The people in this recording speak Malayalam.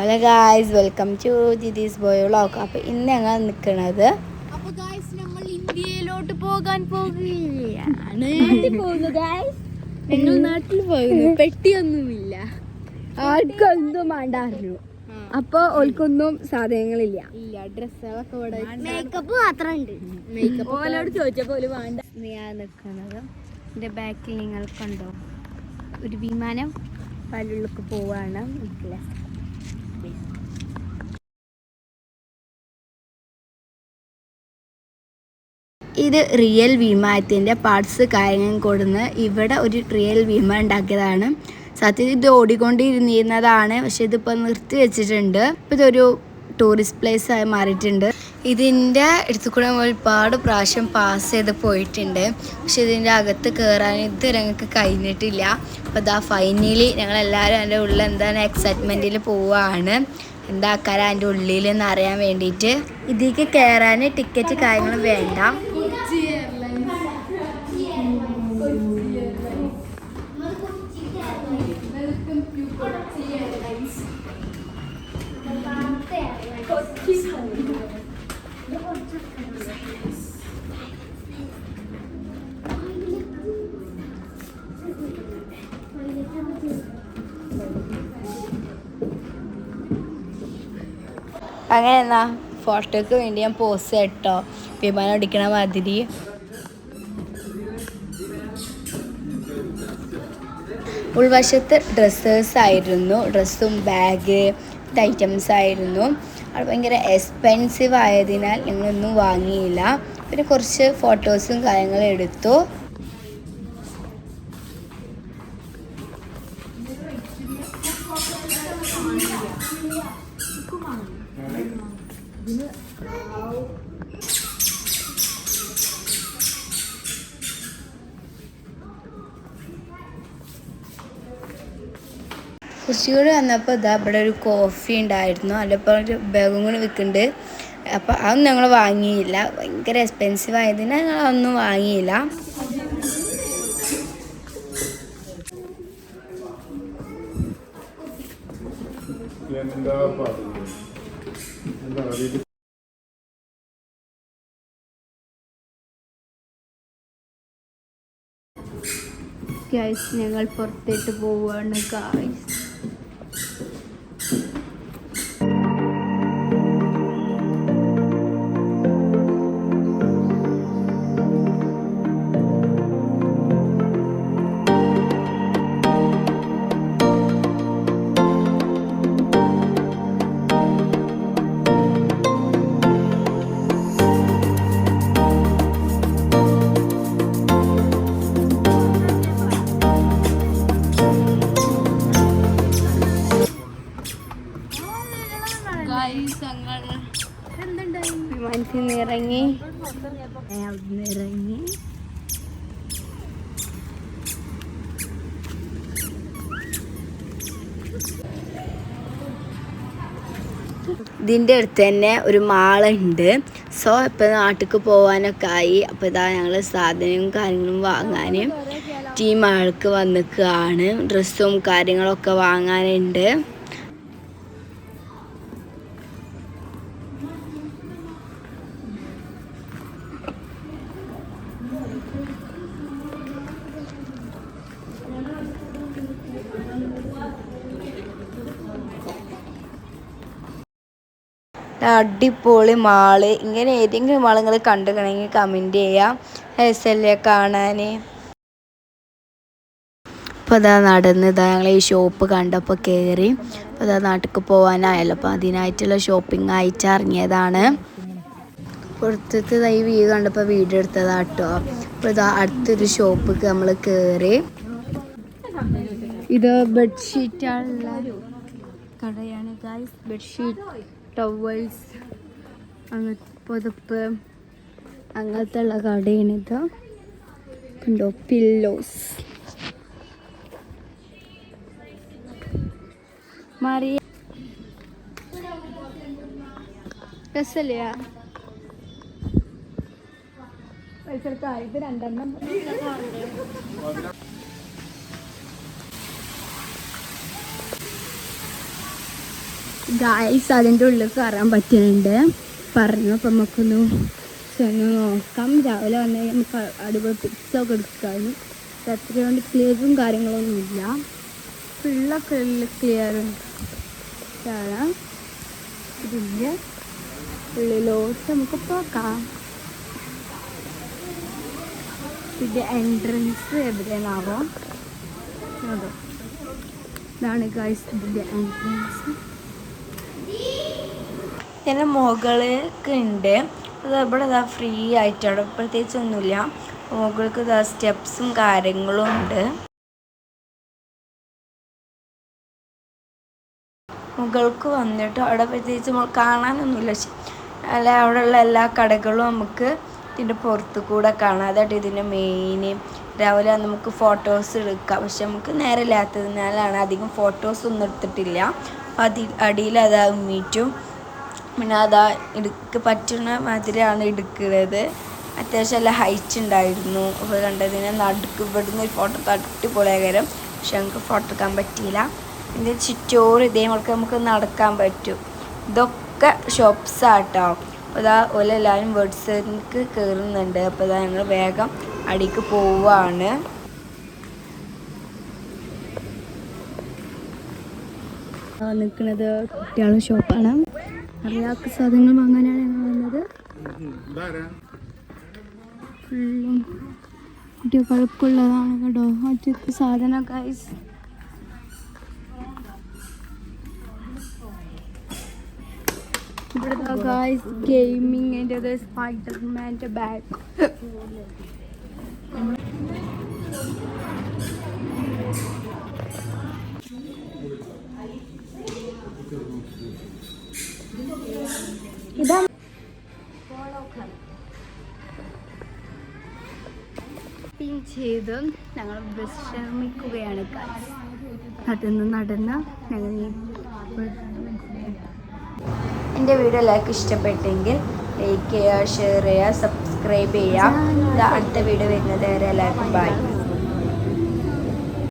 Hello guys, welcome to Jithi's boy vlog. അപ്പോൾ ഇന്ന് ഞങ്ങൾ നിൽക്കുന്നത് നമ്മൾ ഇന്ത്യയിലോട്ട് പോകാൻ പോകുകയാണ്. ഞങ്ങൾ നാട്ടിൽ പോകുന്നു. പെട്ടിയൊന്നുമില്ല, ആർക്കൊന്നും വേണ്ടായിരുന്നു. അപ്പോൾ ഓൽക്കൊന്നും സാധനങ്ങളില്ല. ഡ്രസ്സുകളൊക്കെ ഇവിടെ, മേക്കപ്പ് മാത്രമുണ്ട്. മേക്കപ്പ് ഓലോട് ചോദിച്ചപ്പോൾ ഓല് വേണ്ട. ഞാൻ നിൽക്കുന്നത് എൻ്റെ ബാക്കിൽ നിങ്ങൾ കണ്ടോ, ഒരു വിമാനം പല്ലുള്ളിലേക്ക് പോവാണ്. ഇത് റിയൽ വിമാനത്തിൻ്റെ പാർട്സ് കാര്യങ്ങൾ കൊടുന്ന് ഇവിടെ ഒരു റിയൽ വിമാനം ഉണ്ടാക്കിയതാണ്. സത്യത്തിൽ ഇത് ഓടിക്കൊണ്ടിരുന്നിരുന്നതാണ്, പക്ഷെ ഇതിപ്പോൾ നിർത്തി വെച്ചിട്ടുണ്ട്. ഇപ്പോൾ ഇതൊരു ടൂറിസ്റ്റ് പ്ലേസ് ആയി മാറിയിട്ടുണ്ട്. ഇതിൻ്റെ അടുത്ത് കൂടെ ഒരുപാട് പ്രാവശ്യം പാസ് ചെയ്ത് പോയിട്ടുണ്ട്, പക്ഷെ ഇതിൻ്റെ അകത്ത് കയറാൻ ഇതുവരെ ഞങ്ങൾക്ക് കഴിഞ്ഞിട്ടില്ല. അപ്പോൾ ഇതാ ഫൈനലി ഞങ്ങളെല്ലാവരും അതിൻ്റെ ഉള്ളിൽ എന്താണ് എക്സൈറ്റ്മെൻറ്റിൽ പോവുകയാണ്. എന്താ ആക്കാരം അതിൻ്റെ ഉള്ളിൽ എന്ന് അറിയാൻ വേണ്ടിയിട്ട്. ഇതിലേക്ക് കയറാൻ ടിക്കറ്റ് കാര്യങ്ങളും വേണ്ട. അങ്ങനെ എന്നാ ഫോട്ടോയ്ക്ക് വേണ്ടി ഞാൻ പോസ് കേട്ടോ, വിമാനം അടിക്കണ മാതിരി. ഉൾവശത്ത് ഡ്രസ്സേഴ്സ് ആയിരുന്നു, ഡ്രസ്സും ബാഗ് ഐറ്റംസ് ആയിരുന്നു. അത് ഭയങ്കര എക്സ്പെൻസീവ് ആയതിനാൽ ഞങ്ങളൊന്നും വാങ്ങിയില്ല. പിന്നെ കുറച്ച് ഫോട്ടോസും കാര്യങ്ങളും എടുത്തു. കുറച്ചുകൂടി വന്നപ്പോൾ ഇതാ ഇവിടെ ഒരു കോഫി ഉണ്ടായിരുന്നു, അതിപ്പോൾ ഒരു ബാഗും കൂടി വിൽക്കുന്നുണ്ട്. അപ്പോൾ അതൊന്നും ഞങ്ങൾ വാങ്ങിയില്ല, ഭയങ്കര എക്സ്പെൻസീവ് ആയതിനാൽ ഞങ്ങളതൊന്നും വാങ്ങിയില്ല. ഗൈസ്, ഞങ്ങൾ പുറത്തേട്ട് പോവുകയാണ് ഗൈസ്. വിമാനത്തിൽ നിന്ന് ഇറങ്ങി ഇതിൻ്റെ അടുത്ത് തന്നെ ഒരു മാളുണ്ട്. സോ ഇപ്പോൾ നാട്ടിലേക്ക് പോകാനൊക്കെ ആയി. അപ്പോൾ ഇതാ ഞങ്ങൾ സാധനവും കാര്യങ്ങളും വാങ്ങാൻ ഈ മാൾക്ക് വന്നിക്കുകയാണ്. ഡ്രസ്സും കാര്യങ്ങളൊക്കെ വാങ്ങാനുണ്ട്. അടിപൊളി മാള്. ഇങ്ങനെ ഏതെങ്കിലും മാൾ നിങ്ങൾ കണ്ടുകണമെങ്കിൽ കമൻറ്റ് ചെയ്യാം. രസമല്ലേ കാണാൻ. അപ്പോൾ അതാ നടന്ന് ഞങ്ങൾ ഈ ഷോപ്പ് കണ്ടപ്പോൾ കയറി. അപ്പോൾ അതാ നാട്ടിലേക്ക് പോകാനായല്ലോ, അപ്പോൾ അതിനായിട്ടുള്ള ഷോപ്പിംഗ് ആയിട്ട് ഇറങ്ങിയതാണ്. പുറത്തത്തെ ഈ വ്യൂ കണ്ടപ്പോൾ വീഡിയോ എടുത്തതാട്ടോ. അപ്പോൾ ഇതാ അടുത്തൊരു ഷോപ്പിക്ക് നമ്മൾ കയറി. ഇത് ബെഡ്ഷീറ്റുള്ള കടയാണ് ഗൈസ്. ബെഡ്ഷീറ്റ്, ടവൽസ്, അങ്ങനത്തെ പുതപ്പ്, അങ്ങനത്തെ ഉള്ള കടയാണിത്. കണ്ടോ, പില്ലോസ്. മാറിയ രസല്ലേ? ഇത് 2 എണ്ണം. ഗായ്സ് അതിൻ്റെ ഉള്ളിൽ കയറാൻ പറ്റുന്നുണ്ട് പറഞ്ഞു. അപ്പം നമുക്കൊന്ന് ചെന്ന് നോക്കാം. രാവിലെ വന്നാൽ നമുക്ക് അടിപൊളി പിക്സൊക്കെ എടുക്കാനും അത്രയോണ്ട് ക്ലിയറും കാര്യങ്ങളൊന്നുമില്ല. ഫുള്ളൊക്കെ ക്ലിയറുണ്ട്. ഇതിൻ്റെ ഉള്ളിലോട്ട് നമുക്ക് പോക്കാം. ഇതിൻ്റെ എൻട്രൻസ് എവിടെയാണാവോ? അതോ ഇതാണ് ഗൈസ് ഇതിൻ്റെ എൻട്രൻസ്. ഇതിൻ്റെ മുകളിലേക്ക് ഉണ്ട്. അത് ഇവിടെ ഇതാ ഫ്രീ ആയിട്ടാണ്, പ്രത്യേകിച്ചൊന്നുമില്ല. മുകൾക്ക് ഇതാ സ്റ്റെപ്സും കാര്യങ്ങളും ഉണ്ട്. മുകൾക്ക് വന്നിട്ട് അവിടെ പ്രത്യേകിച്ച് കാണാനൊന്നുമില്ല. അല്ല അവിടെയുള്ള എല്ലാ കടകളും നമുക്ക് ഇതിൻ്റെ പുറത്ത് കൂടെ കാണാം. അതായിട്ട് ഇതിൻ്റെ മെയിൻ. രാവിലെ നമുക്ക് ഫോട്ടോസ് എടുക്കാം, പക്ഷെ നമുക്ക് നേരമില്ലാത്തതിനാലാണ് അധികം ഫോട്ടോസ് ഒന്നും എടുത്തിട്ടില്ല. അടിയിൽ അതാ മീറ്റും പിന്നെ അതാ പറ്റുന്ന മാതിരിയാണ് എടുക്കുന്നത്. അത്യാവശ്യം നല്ല ഹൈറ്റ് ഉണ്ടായിരുന്നു. അപ്പോൾ കണ്ടതിന് നടുക്ക് ഇവിടുന്ന് ഒരു ഫോട്ടോ തട്ടിപ്പൊളിയാകരം, പക്ഷെ നമുക്ക് ഫോട്ടോ എടുക്കാൻ പറ്റിയില്ല. ഇതിൻ്റെ ചുറ്റോറ് ഇതേപോലെ നമുക്ക് നടക്കാൻ പറ്റും. ഇതൊക്കെ ഷോപ്സാട്ടോ. അപ്പോൾ ഇതാ ഓലെല്ലാവരും വേർഡ്സിലേക്ക് കയറുന്നുണ്ട്. അപ്പോൾ ഇതാ ഞങ്ങൾ വേഗം അടിക്ക് പോവാണ്. നിൽക്കുന്നത് കുട്ടികളുടെ ഷോപ്പാണ്. അറിയാത്ത സാധനങ്ങൾ വാങ്ങാനാണ് ഞങ്ങൾ വന്നത്. ഫുള്ളും കുട്ടികൾക്കുള്ളതാണ് കേട്ടോ. ഒറ്റക്ക് സാധനം ഗൈസ്. ഇവിടെ ഗൈസ് ഗെയിമിങ്ങിൻ്റെ സ്പൈഡർമാൻ്റെ ബാഗ്. ഇതാ ചെയ്ത് ഞങ്ങൾ വിശ്രമിക്കുകയാണ്. നടന്ന് ഞങ്ങൾ എൻ്റെ വീഡിയോ എല്ലാവർക്കും ഇഷ്ടപ്പെട്ടെങ്കിൽ ലൈക്ക് ചെയ്യുക, ഷെയർ ചെയ്യുക, സബ്സ്ക്രൈബ് ചെയ്യുക. അടുത്ത വീഡിയോ വരുന്നത് വരെ എല്ലാവർക്കും ബൈ.